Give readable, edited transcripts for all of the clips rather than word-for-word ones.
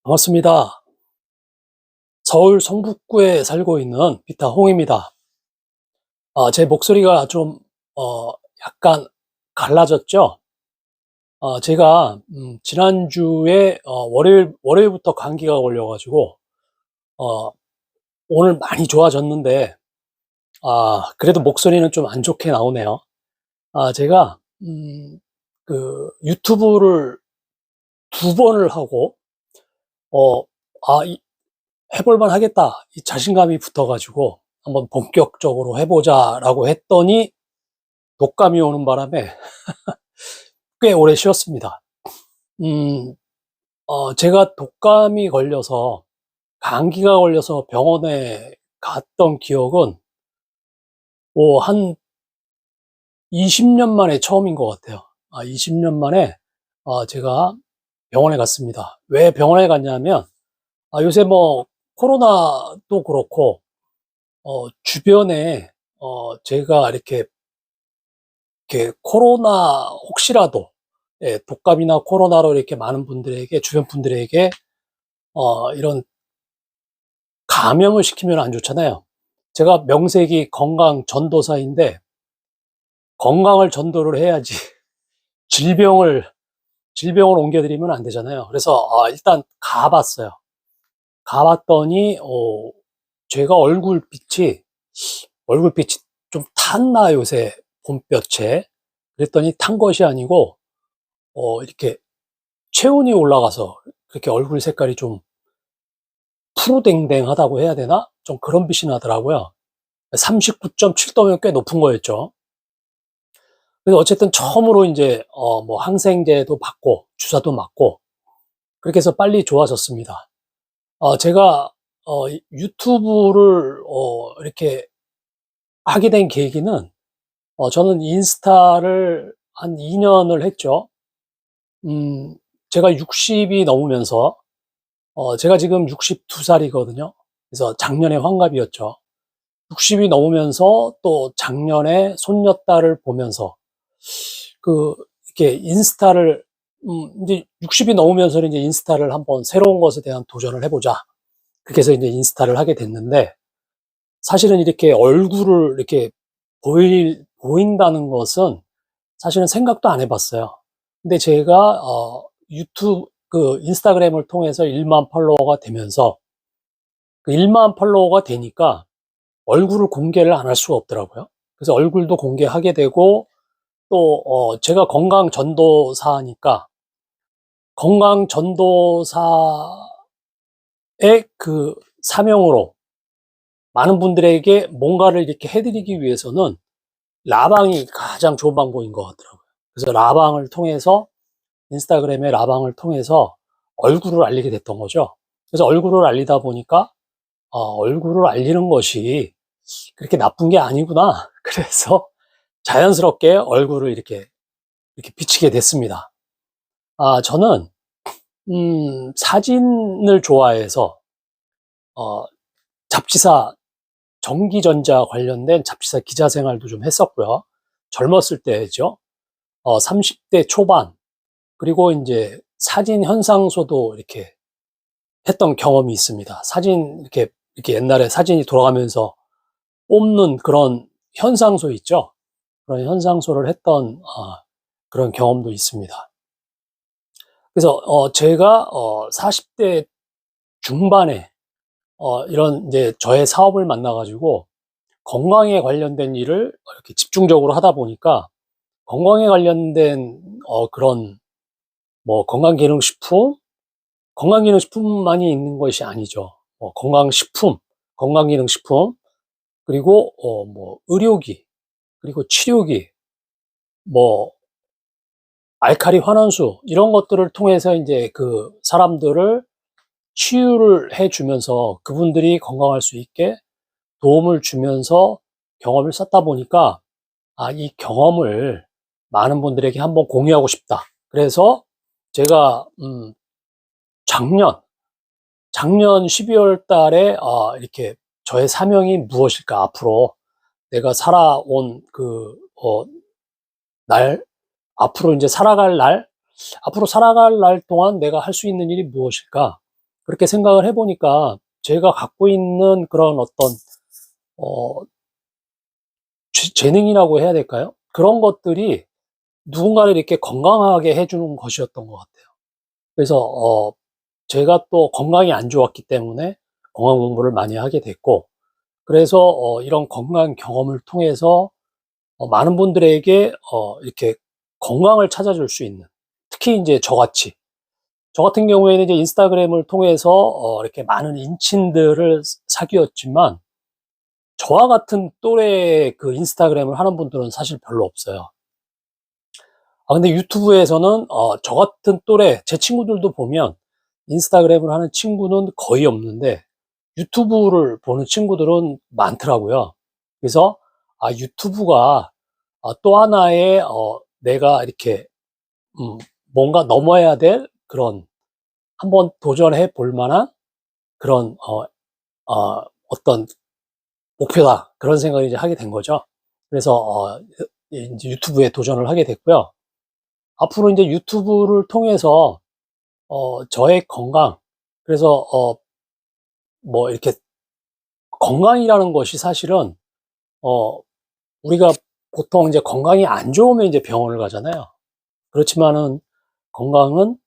반갑습니다. 서울 성북구에 살고 있는 비타 홍입니다. 제 목소리가 좀, 어, 약간 갈라졌죠? 제가, 지난주에, 월요일부터 감기가 걸려가지고, 어, 오늘 많이 좋아졌는데, 그래도 목소리는 좀 안 좋게 나오네요. 제가, 유튜브를 두 번을 하고, 어, 해볼만 하겠다. 이 자신감이 붙어가지고 한번 본격적으로 해보자라고 했더니 독감이 오는 바람에 꽤 오래 쉬었습니다. 음, 제가 독감이 걸려서 감기가 걸려서 병원에 갔던 기억은 한 20년 만에 처음인 것 같아요. 20년 만에 제가 병원에 갔습니다. 왜 병원에 갔냐면 요새 뭐 코로나도 그렇고 주변에 제가 이렇게 코로나 혹시라도 독감이나 코로나로 이렇게 많은 분들에게 주변 분들에게 이런 감염을 시키면 안 좋잖아요. 제가 명색이 건강 전도사인데 건강을 전도를 해야지 질병을 질병을 옮겨드리면 안 되잖아요. 그래서 일단 가봤어요. 가봤더니 제가 얼굴빛이 좀 탔나 요새 봄볕에. 그랬더니 탄 것이 아니고 이렇게 체온이 올라가서 그렇게 얼굴 색깔이 좀 푸르댕댕하다고 해야 되나? 좀 그런 빛이 나더라고요. 39.7도면 꽤 높은 거였죠. 그래서 어쨌든 처음으로 이제 뭐 항생제도 받고 주사도 맞고 그렇게 해서 빨리 좋아졌습니다. 제가 유튜브를 이렇게 하게 된 계기는 저는 인스타를 한 2년을 했죠. 음, 제가 60이 넘으면서 제가 지금 62살이거든요. 그래서 작년에 환갑이었죠. 60이 넘으면서 또 작년에 손녀딸을 보면서 이렇게 인스타를 이제 60이 넘으면서 이제 인스타를 한번 새로운 것에 대한 도전을 해보자. 그렇게 해서 이제 인스타를 하게 됐는데 사실은 이렇게 얼굴을 이렇게 보인다는 것은 사실은 생각도 안 해봤어요. 근데 제가 유튜브 인스타그램을 통해서 1만 팔로워가 되면서 그 1만 팔로워가 되니까 얼굴을 공개를 안 할 수가 없더라고요. 그래서 얼굴도 공개하게 되고 또 제가 건강 전도사니까 건강 전도사의 그 사명으로 많은 분들에게 뭔가를 이렇게 해드리기 위해서는 라방이 가장 좋은 방법인 것 같더라고요. 그래서 라방을 통해서 인스타그램의 라방을 통해서 얼굴을 알리게 됐던 거죠. 그래서 얼굴을 알리다 보니까 얼굴을 알리는 것이 그렇게 나쁜 게 아니구나. 그래서 자연스럽게 얼굴을 이렇게 비치게 됐습니다. 저는 사진을 좋아해서 어, 잡지사 전기전자 관련된 잡지사 기자 생활도 좀 했었고요. 젊었을 때죠. 30대 초반 그리고 이제 사진 현상소도 이렇게 했던 경험이 있습니다. 사진 이렇게 옛날에 사진이 돌아가면서 뽑는 그런 현상소 있죠. 그런 현상소를 했던 그런 경험도 있습니다. 그래서 제가 40대 중반에 이런 이제 저의 사업을 만나가지고 건강에 관련된 일을 이렇게 집중적으로 하다 보니까 건강에 관련된 그런 뭐 건강기능식품만이 있는 것이 아니죠. 건강식품, 건강기능식품, 그리고 뭐 의료기, 그리고 치료기, 뭐 알카리 환원수 이런 것들을 통해서 이제 그 사람들을 치유를 해주면서 그분들이 건강할 수 있게 도움을 주면서 경험을 쌓다 보니까 이 경험을 많은 분들에게 한번 공유하고 싶다. 그래서 제가 작년 12월 달에 이렇게 저의 사명이 무엇일까 앞으로 내가 살아온 날 앞으로 이제 앞으로 살아갈 날 동안 내가 할 수 있는 일이 무엇일까? 그렇게 생각을 해보니까 제가 갖고 있는 그런 어떤 어, 재능이라고 해야 될까요? 그런 것들이 누군가를 이렇게 건강하게 해주는 것이었던 것 같아요. 그래서 제가 또 건강이 안 좋았기 때문에 건강 공부를 많이 하게 됐고, 그래서 이런 건강 경험을 통해서 많은 분들에게 이렇게 건강을 찾아줄 수 있는, 특히 이제 저같이 저 같은 경우에는 이제 인스타그램을 통해서 이렇게 많은 인친들을 사귀었지만, 저와 같은 또래의 그 인스타그램을 하는 분들은 사실 별로 없어요. 근데 유튜브에서는 저 같은 또래 제 친구들도 보면 인스타그램을 하는 친구는 거의 없는데 유튜브를 보는 친구들은 많더라고요. 그래서 유튜브가 또 하나의 내가 이렇게 뭔가 넘어야 될 그런, 한번 도전해 볼 만한 그런 어떤 목표다, 그런 생각을 이제 하게 된 거죠. 그래서 이제 유튜브에 도전을 하게 됐고요. 앞으로 이제 유튜브를 통해서 저의 건강, 그래서 뭐 이렇게 건강이라는 것이 사실은 어 우리가 보통 이제 건강이 안 좋으면 이제 병원을 가잖아요. 그렇지만은 건강은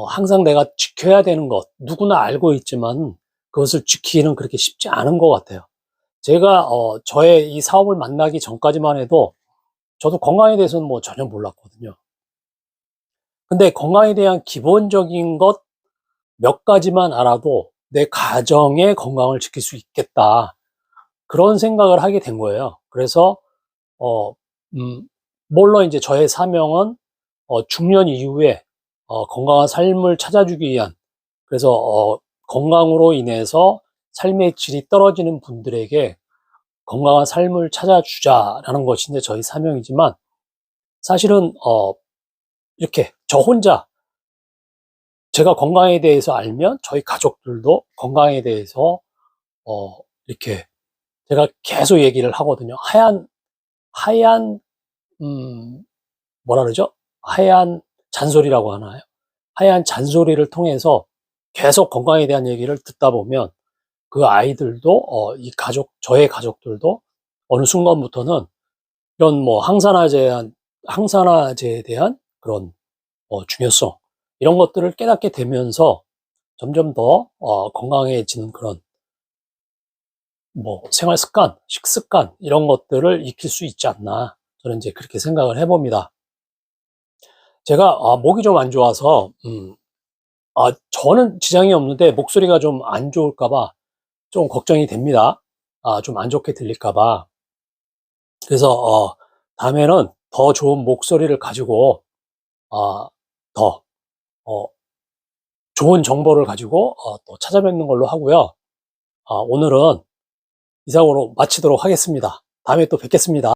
항상 내가 지켜야 되는 것, 누구나 알고 있지만 그것을 지키기는 그렇게 쉽지 않은 것 같아요. 제가 저의 이 사업을 만나기 전까지만 해도 저도 건강에 대해서는 뭐 전혀 몰랐거든요. 근데 건강에 대한 기본적인 것 몇 가지만 알아도 내 가정의 건강을 지킬 수 있겠다, 그런 생각을 하게 된 거예요. 그래서 어, 물론 이제 저의 사명은 중년 이후에 건강한 삶을 찾아주기 위한, 그래서 건강으로 인해서 삶의 질이 떨어지는 분들에게 건강한 삶을 찾아주자라는 것이 이제 저희 사명이지만, 사실은 이렇게 저 혼자 제가 건강에 대해서 알면 저희 가족들도 건강에 대해서 이렇게 제가 계속 얘기를 하거든요. 하얀 뭐라 그러죠? 하얀 잔소리라고 하나요? 하얀 잔소리를 통해서 계속 건강에 대한 얘기를 듣다 보면 그 아이들도 이 저의 가족들도 어느 순간부터는 이런 뭐 항산화제에 대한 그런 중요성, 이런 것들을 깨닫게 되면서 점점 더 건강해지는 그런 뭐 생활 습관, 식습관, 이런 것들을 익힐 수 있지 않나, 저는 이제 그렇게 생각을 해봅니다. 제가 목이 좀 안 좋아서 저는 지장이 없는데 목소리가 좀 안 좋을까 봐 좀 걱정이 됩니다. 좀 안 좋게 들릴까 봐. 그래서 다음에는 더 좋은 목소리를 가지고 더 어, 좋은 정보를 가지고 또 찾아뵙는 걸로 하고요. 오늘은 이상으로 마치도록 하겠습니다. 다음에 또 뵙겠습니다.